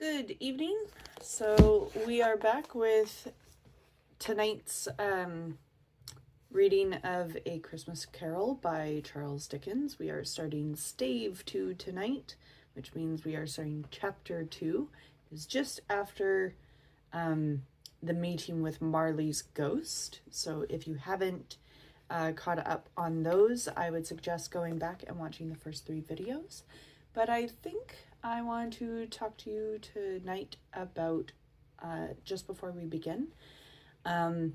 Good evening. So we are back with tonight's reading of A Christmas Carol by Charles Dickens. We are starting Stave 2 tonight, which means we are starting chapter 2. It's just after the meeting with Marley's ghost. So if you haven't caught up on those, I would suggest going back and watching the first 3 videos. But I think I want to talk to you tonight about, just before we begin, a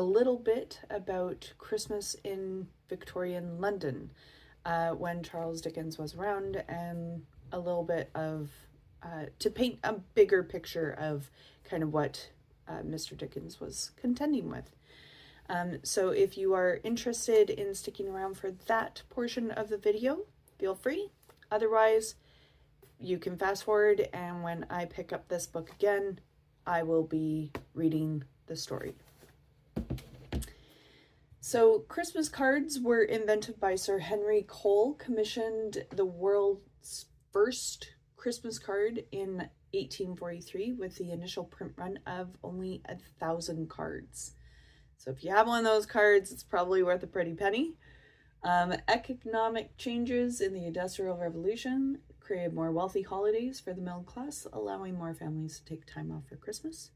little bit about Christmas in Victorian London when Charles Dickens was around, and a little bit of, to paint a bigger picture of kind of what Mr. Dickens was contending with. So if you are interested in sticking around for that portion of the video, feel free. Otherwise, you can fast forward, and when I pick up this book again, I will be reading the story. So, Christmas cards were invented by Sir Henry Cole, commissioned the world's first Christmas card in 1843 with the initial print run of only 1,000 cards. So if you have one of those cards, it's probably worth a pretty penny. Economic changes in the Industrial Revolution created more wealthy holidays for the middle class, allowing more families to take time off for Christmas.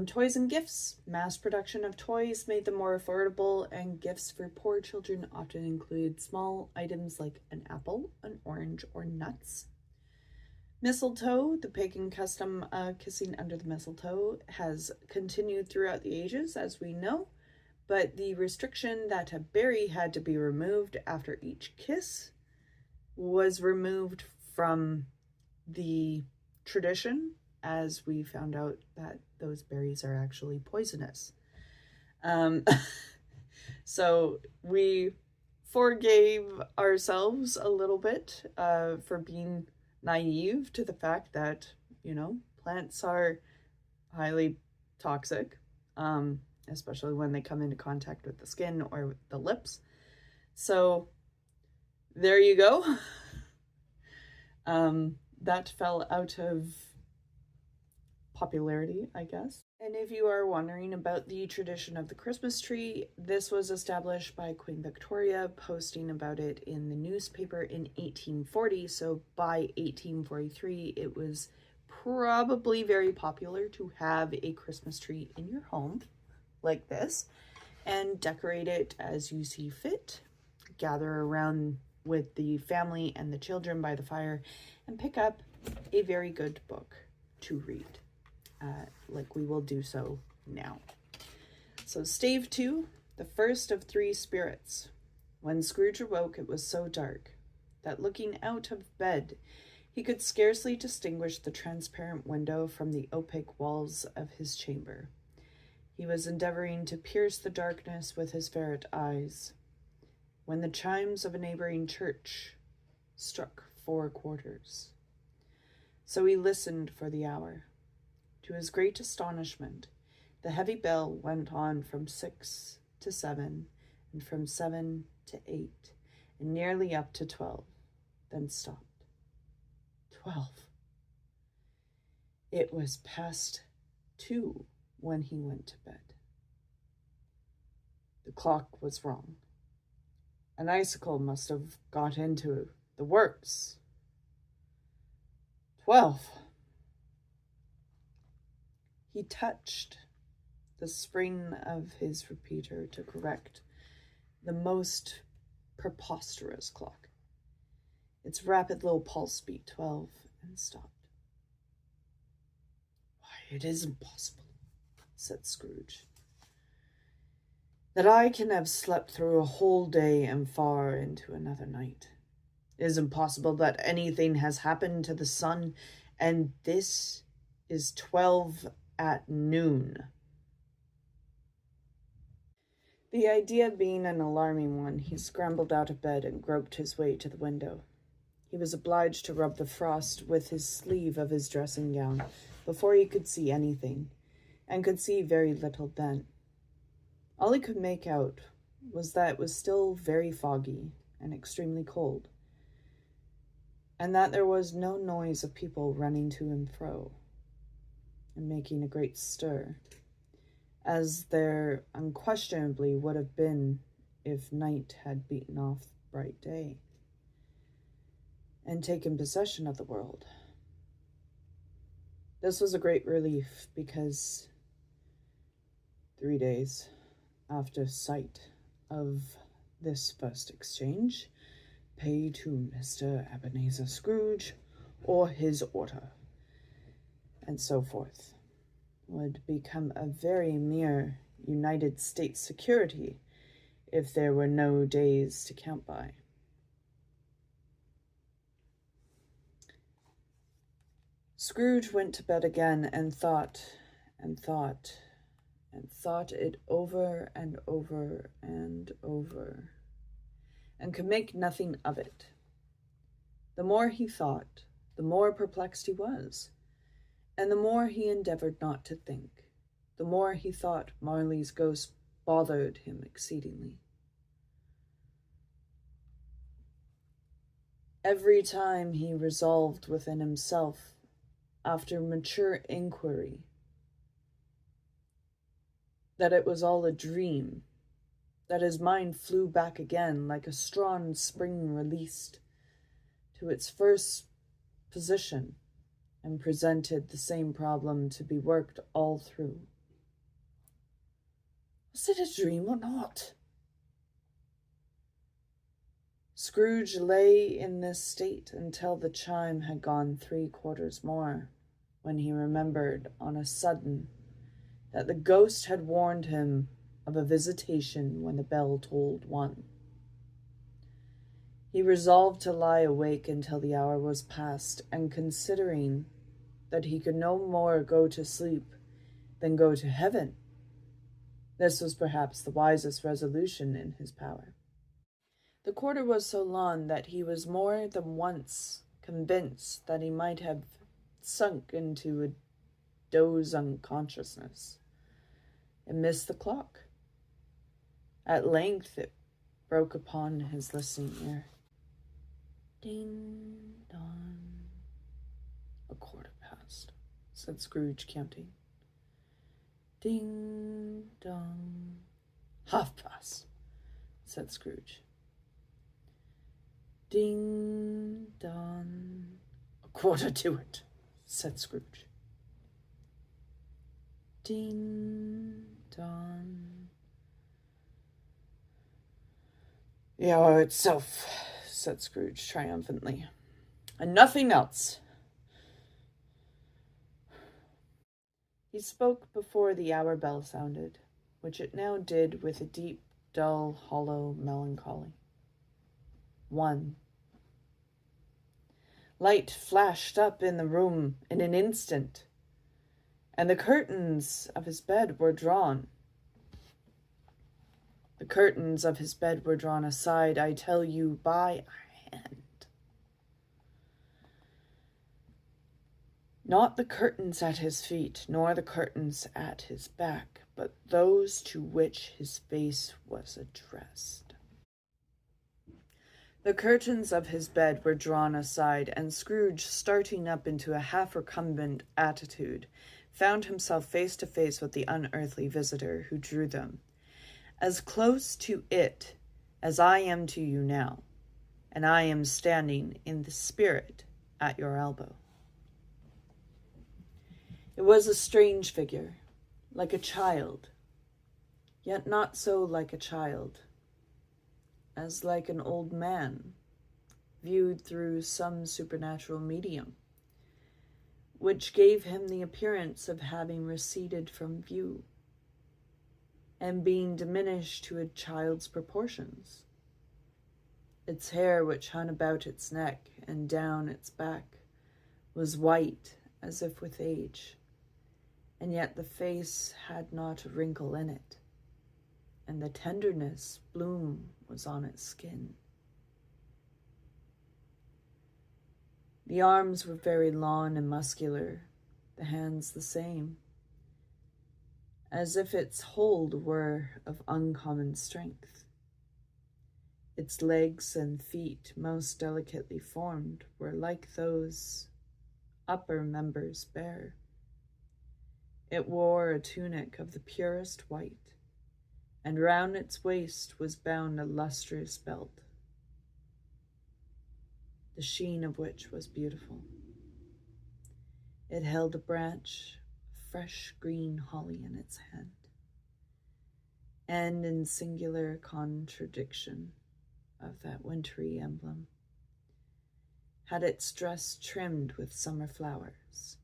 Toys and gifts. Mass production of toys made them more affordable, and gifts for poor children often included small items like an apple, an orange, or nuts. Mistletoe. The pagan custom of kissing under the mistletoe has continued throughout the ages, as we know. But the restriction that a berry had to be removed after each kiss was removed from the tradition, as we found out that those berries are actually poisonous. So we forgave ourselves a little bit for being naive to the fact that, plants are highly toxic. Especially when they come into contact with the skin or with the lips. So there you go. That fell out of popularity, I guess. And if you are wondering about the tradition of the Christmas tree, this was established by Queen Victoria, posting about it in the newspaper in 1840. So by 1843, it was probably very popular to have a Christmas tree in your home like this, and decorate it as you see fit. Gather around with the family and the children by the fire, and pick up a very good book to read, like we will do so now. So Stave 2, the first of 3 spirits. When Scrooge awoke, it was so dark that looking out of bed, he could scarcely distinguish the transparent window from the opaque walls of his chamber. He was endeavoring to pierce the darkness with his ferret eyes, when the chimes of a neighboring church struck 4 quarters. So he listened for the hour. To his great astonishment, the heavy bell went on from 6 to 7, and from 7 to 8, and nearly up to 12, then stopped. 12. It was past 2 when he went to bed. The clock was wrong. An icicle must have got into the works. 12. He touched the spring of his repeater to correct the most preposterous clock. Its rapid little pulse beat 12 and stopped. Why, it is impossible, said Scrooge, that I can have slept through a whole day and far into another night. It is impossible that anything has happened to the sun, and this is 12 at noon. The idea being an alarming one, he scrambled out of bed and groped his way to the window. He was obliged to rub the frost with his sleeve of his dressing gown before he could see anything, and could see very little then. All he could make out was that it was still very foggy and extremely cold. and that there was no noise of people running to and fro, and making a great stir, as there unquestionably would have been if night had beaten off bright day, and taken possession of the world. This was a great relief, because 3 days after sight of this first exchange, pay to Mr. Ebenezer Scrooge, or his order, and so forth, would become a very mere United States security if there were no days to count by. Scrooge went to bed again and thought and thought and thought it over and over and over, and could make nothing of it. The more he thought, the more perplexed he was, and the more he endeavored not to think, the more he thought Marley's ghost bothered him exceedingly. Every time he resolved within himself, after mature inquiry, that it was all a dream, that his mind flew back again like a strong spring released to its first position, and presented the same problem to be worked all through. Was it a dream or not? Scrooge lay in this state until the chime had gone 3/4 more, when he remembered on a sudden that the ghost had warned him of a visitation when the bell tolled 1. He resolved to lie awake until the hour was past, and considering that he could no more go to sleep than go to heaven, this was perhaps the wisest resolution in his power. The quarter was so long that he was more than once convinced that he might have sunk into a doze unconsciousness and missed the clock. At length it broke upon his listening ear. Ding dong. 1/4 past, said Scrooge, counting. Ding dong. 1/2 past, said Scrooge. Ding dong. 1/4 to it, said Scrooge. Ding dong. The hour itself, said Scrooge triumphantly, and nothing else. He spoke before the hour bell sounded, which it now did with a deep, dull, hollow melancholy. 1. Light flashed up in the room in an instant, and the curtains of his bed were drawn. The curtains of his bed were drawn aside, I tell you, by a hand. Not the curtains at his feet, nor the curtains at his back, but those to which his face was addressed. The curtains of his bed were drawn aside, and Scrooge, starting up into a half-recumbent attitude, found himself face to face with the unearthly visitor who drew them, as close to it as I am to you now, and I am standing in the spirit at your elbow. It was a strange figure, like a child, yet not so like a child, as like an old man, viewed through some supernatural medium, which gave him the appearance of having receded from view, and being diminished to a child's proportions. Its hair, which hung about its neck and down its back, was white as if with age, and yet the face had not a wrinkle in it, and the tenderness bloom was on its skin. The arms were very long and muscular, the hands the same, as if its hold were of uncommon strength. Its legs and feet, most delicately formed, were like those upper members bare. It wore a tunic of the purest white, and round its waist was bound a lustrous belt, the sheen of which was beautiful. It held a branch of fresh green holly in its hand, and in singular contradiction of that wintry emblem, had its dress trimmed with summer flowers.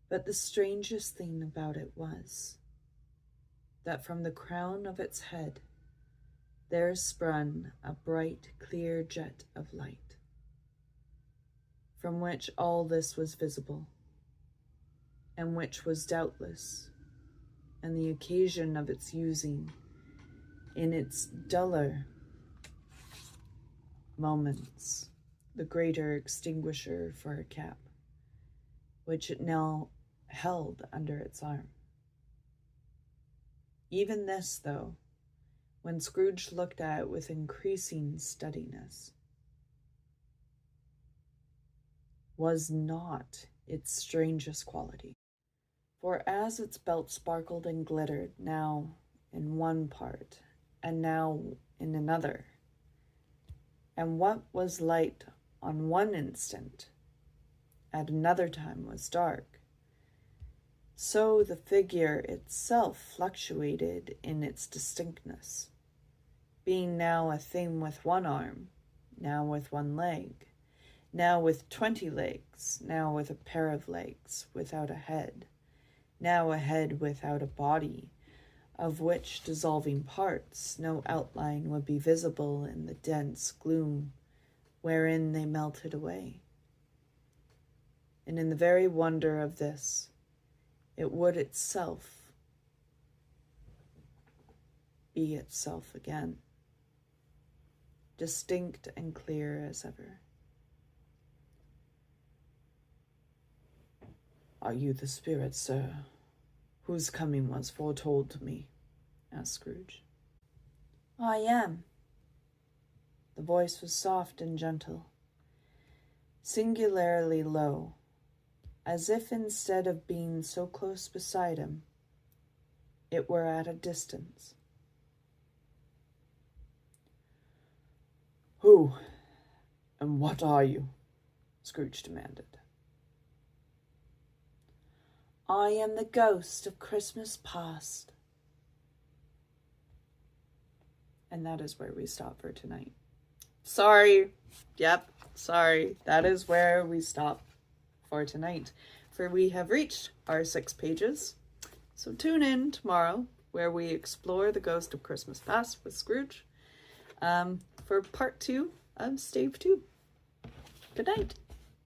But the strangest thing about it was that from the crown of its head there sprung a bright, clear jet of light, from which all this was visible, and which was doubtless, and the occasion of its using in its duller moments, the greater extinguisher for a cap, which it now held under its arm. Even this, though, when Scrooge looked at it with increasing steadiness, was not its strangest quality. For as its belt sparkled and glittered now in one part, and now in another, and what was light on one instant, at another time was dark, so the figure itself fluctuated in its distinctness, being now a thing with one arm, now with one leg, now with 20 legs, now with a pair of legs without a head, now a head without a body, of which dissolving parts no outline would be visible in the dense gloom wherein they melted away. And in the very wonder of this, it would itself be itself again, distinct and clear as ever. "Are you the spirit, sir, whose coming was foretold to me?" asked Scrooge. "I am." The voice was soft and gentle, singularly low, as if instead of being so close beside him, it were at a distance. "Who and what are you?" Scrooge demanded. "I am the ghost of Christmas past." And that is where we stop for tonight. Sorry. That is where we stop for tonight, for we have reached our 6 pages. So tune in tomorrow, where we explore the Ghost of Christmas Past with Scrooge, for part 2 of Stave 2. Good night.